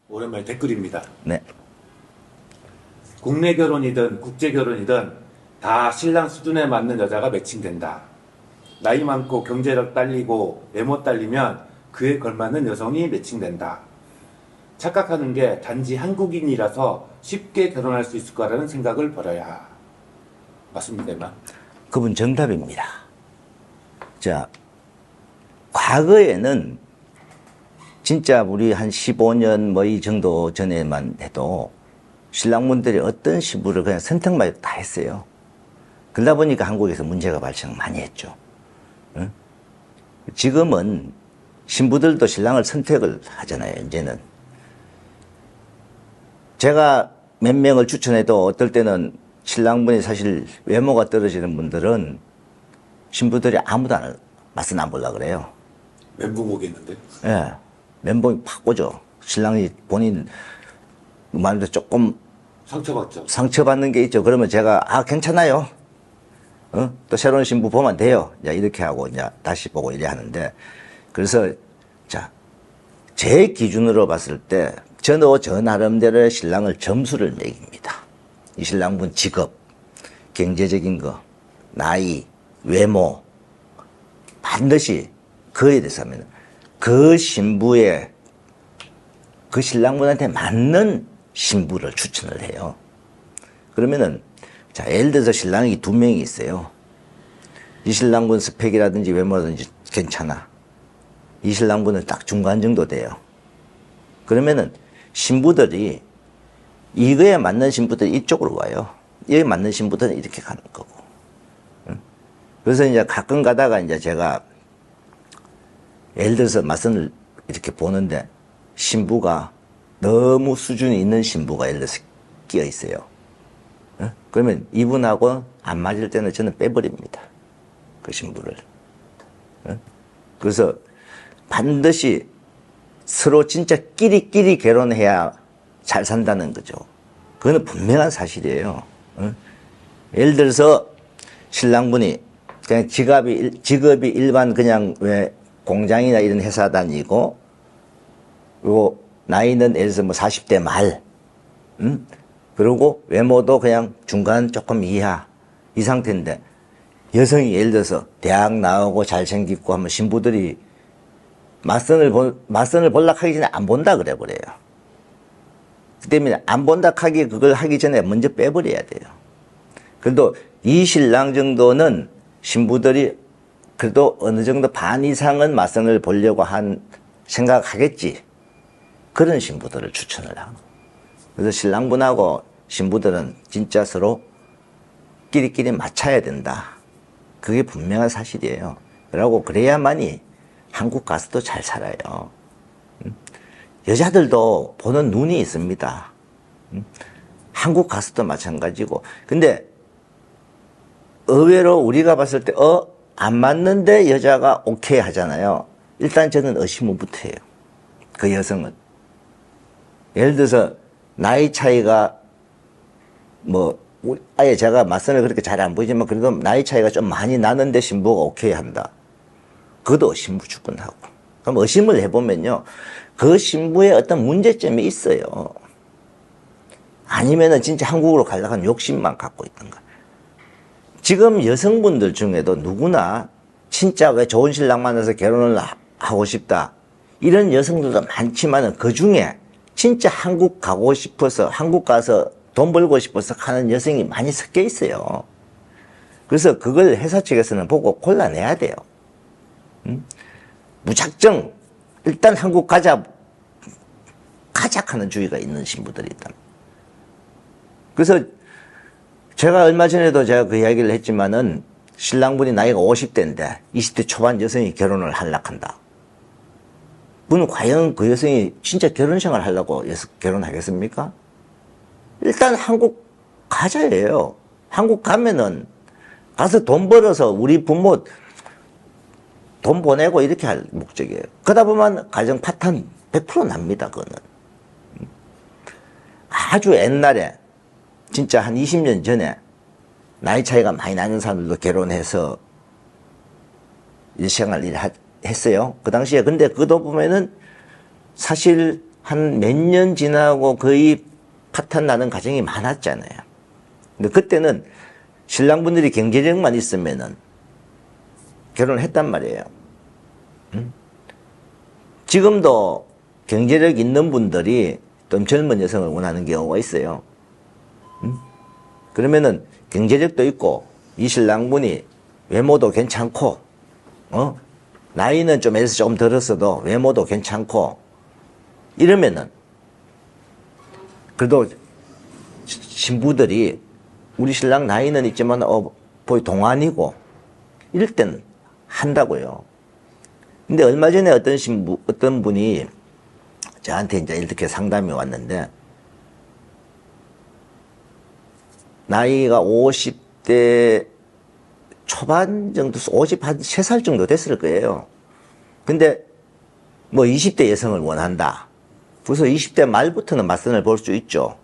오랜만에 댓글입니다. 네. 국내 결혼이든 국제 결혼이든 다 신랑 수준에 맞는 여자가 매칭된다. 나이 많고 경제력 딸리고 외모 딸리면 그에 걸맞는 여성이 매칭된다. 착각하는 게 단지 한국인이라서 쉽게 결혼할 수 있을 거라는 생각을 버려야. 맞습니다만. 그분 정답입니다. 자, 과거에는 진짜 우리 한 15년 뭐 이 정도 전에만 해도 신랑분들이 어떤 신부를 그냥 선택만 해도 다 했어요. 그러다 보니까 한국에서 문제가 발생 많이 했죠. 응? 지금은 신부들도 신랑을 선택을 하잖아요, 이제는. 제가 몇 명을 추천해도 어떨 때는 신랑분이 사실 외모가 떨어지는 분들은 신부들이 아무도 맞선 안 보려고 그래요. 멘붕 오겠는데? 예. 멘붕이 팍 오죠. 신랑이 본인 말도 조금 상처받죠. 상처받는 게 있죠. 그러면 제가, 괜찮아요. 또 새로운 신부 보면 돼요. 이제 이렇게 하고, 이제 다시 보고 이래 하는데. 그래서, 자, 제 기준으로 봤을 때, 저도 저 나름대로의 신랑을 점수를 매깁니다. 이 신랑분 직업, 경제적인 거, 나이, 외모, 반드시 그에 대해서 하면, 그 신부의, 그 신랑분한테 맞는 신부를 추천을 해요. 그러면은, 자, 예를 들어서 신랑이 2명이 있어요. 이 신랑분 스펙이라든지 외모라든지 괜찮아. 이 신랑분은 딱 중간 정도 돼요. 그러면은 신부들이 이거에 맞는 신부들이 이쪽으로 와요. 이에 맞는 신부들은 이렇게 가는 거고. 그래서 이제 가끔 가다가 이제 제가 예를 들어서 맞선을 이렇게 보는데 신부가 너무 수준이 있는 신부가 예를 들어서 끼어 있어요. 그러면 이분하고 안 맞을 때는 저는 빼버립니다. 그 신부를. 그래서 반드시 서로 진짜 끼리끼리 결혼해야 잘 산다는 거죠. 그거는 분명한 사실이에요. 예를 들어서 신랑분이 그냥 직업이 일반 그냥 왜 공장이나 이런 회사 다니고, 그리고 나이는 예를 들어서 뭐 40대 말, 그리고 외모도 그냥 중간 조금 이하, 이 상태인데, 여성이 예를 들어서 대학 나오고 잘생기고 하면 신부들이 맞선을 볼락 하기 전에 안 본다 그래 버려요. 그 때문에 안 본다 하기 그걸 하기 전에 먼저 빼버려야 돼요. 그래도 이 신랑 정도는 신부들이 그래도 어느 정도 반 이상은 맞선을 보려고 생각하겠지. 그런 신부들을 추천을 하고. 그래서 신랑분하고 신부들은 진짜 서로 끼리끼리 맞춰야 된다. 그게 분명한 사실이에요. 그러고 그래야만이 한국 가서도 잘 살아요. 여자들도 보는 눈이 있습니다. 한국 가서도 마찬가지고. 근데 의외로 우리가 봤을 때 안 맞는데 여자가 오케이 하잖아요. 일단 저는 의심부터 해요. 그 여성은. 예를 들어서 나이 차이가 뭐 아예 제가 맞선을 그렇게 잘 안 보이지만 그래도 나이 차이가 좀 많이 나는데 신부가 오케이 한다. 그것도 의심부추근하고. 그럼 의심을 해보면요, 그 신부의 어떤 문제점이 있어요. 아니면은 진짜 한국으로 가려고 하는 욕심만 갖고 있던가. 지금 여성분들 중에도 누구나 진짜 왜 좋은 신랑 만나서 결혼을 하고 싶다. 이런 여성들도 많지만은 그 중에 진짜 한국 가고 싶어서, 한국 가서 돈 벌고 싶어서 하는 여성이 많이 섞여 있어요. 그래서 그걸 회사 측에서는 보고 골라내야 돼요. 무작정 일단 한국 가자 하는 주의가 있는 신부들이 있다. 그래서 제가 얼마 전에도 제가 그 이야기를 했지만은 신랑분이 나이가 50대인데 20대 초반 여성이 결혼을 하려고 한다. 그는 과연 그 여성이 진짜 결혼 생활 하려고 결혼하겠습니까? 일단 한국 가자예요. 한국 가면은 가서 돈 벌어서 우리 부모 돈 보내고 이렇게 할 목적이에요. 그러다 보면 가정 파탄 100% 납니다, 그거는. 아주 옛날에, 진짜 한 20년 전에, 나이 차이가 많이 나는 사람들도 결혼해서 일생활 일을 했어요. 그 당시에. 근데 그것도 보면은 사실 한 몇 년 지나고 거의 파탄 나는 가정이 많았잖아요. 근데 그때는 신랑분들이 경제력만 있으면은 결혼을 했단 말이에요. 지금도 경제력 있는 분들이 좀 젊은 여성을 원하는 경우가 있어요. 그러면은 경제력도 있고 이 신랑분이 외모도 괜찮고 나이는 좀 애서 조금 들었어도 외모도 괜찮고 이러면은 그래도 신부들이 우리 신랑 나이는 있지만 거의 동안이고 이럴 때는 한다고요. 근데 얼마 전에 어떤 분이 저한테 이제 이렇게 상담이 왔는데 나이가 50대 초반 정도, 53살 정도 됐을 거예요. 근데 뭐 20대 여성을 원한다. 그래서 20대 말부터는 맞선을 볼 수 있죠.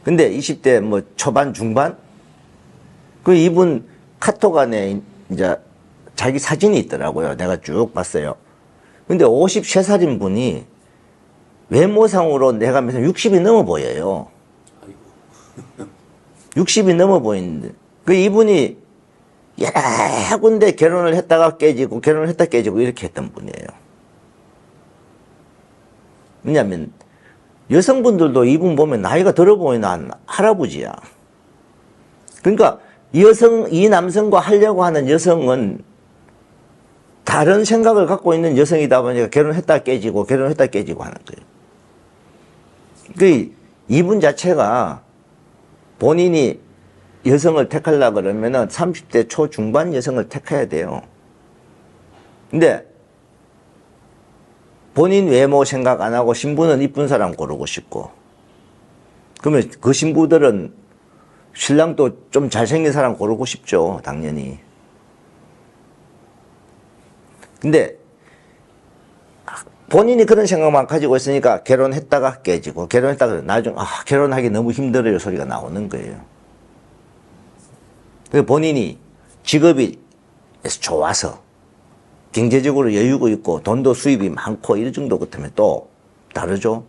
근데 20대 뭐 초반, 중반? 그 이분 카톡 안에 이제 자기 사진이 있더라고요. 내가 쭉 봤어요. 근데 53살인 분이 외모상으로 내가 무슨 60이 넘어 보여요. 60이 넘어 보이는데. 그 이분이 여러 군데 결혼을 했다가 깨지고, 결혼을 했다 깨지고 이렇게 했던 분이에요. 왜냐면 여성분들도 이분 보면 나이가 들어 보이는 할아버지야. 그러니까 이 남성과 하려고 하는 여성은 다른 생각을 갖고 있는 여성이다 보니까 결혼했다 깨지고 결혼했다 깨지고 하는 거예요. 그 이분 자체가 본인이 여성을 택하려고 그러면은 30대 초중반 여성을 택해야 돼요. 근데 본인 외모 생각 안 하고 신부는 이쁜 사람 고르고 싶고, 그러면 그 신부들은 신랑도 좀 잘생긴 사람 고르고 싶죠, 당연히. 근데 본인이 그런 생각만 가지고 있으니까 결혼했다가 깨지고, 결혼했다가 나중에 결혼하기 너무 힘들어요 소리가 나오는 거예요. 본인이 직업이 좋아서 경제적으로 여유가 있고 돈도 수입이 많고 이런 정도 같으면 또 다르죠.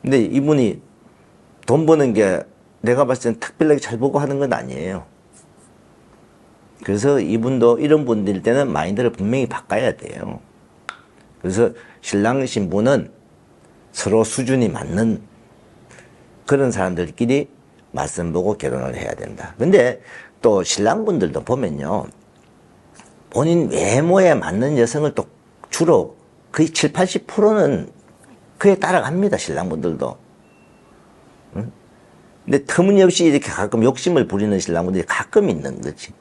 근데 이분이 돈 버는 게 내가 봤을 땐 특별하게 잘 보고 하는 건 아니에요. 그래서 이분도 이런 분들 때는 마인드를 분명히 바꿔야 돼요. 그래서 신랑 신부는 서로 수준이 맞는 그런 사람들끼리 맞선 보고 결혼을 해야 된다. 근데 또 신랑분들도 보면요, 본인 외모에 맞는 여성을 또 주로 거의 7, 80%는 그에 따라갑니다, 신랑분들도. 근데 터무니없이 이렇게 가끔 욕심을 부리는 신랑분들이 가끔 있는 거지.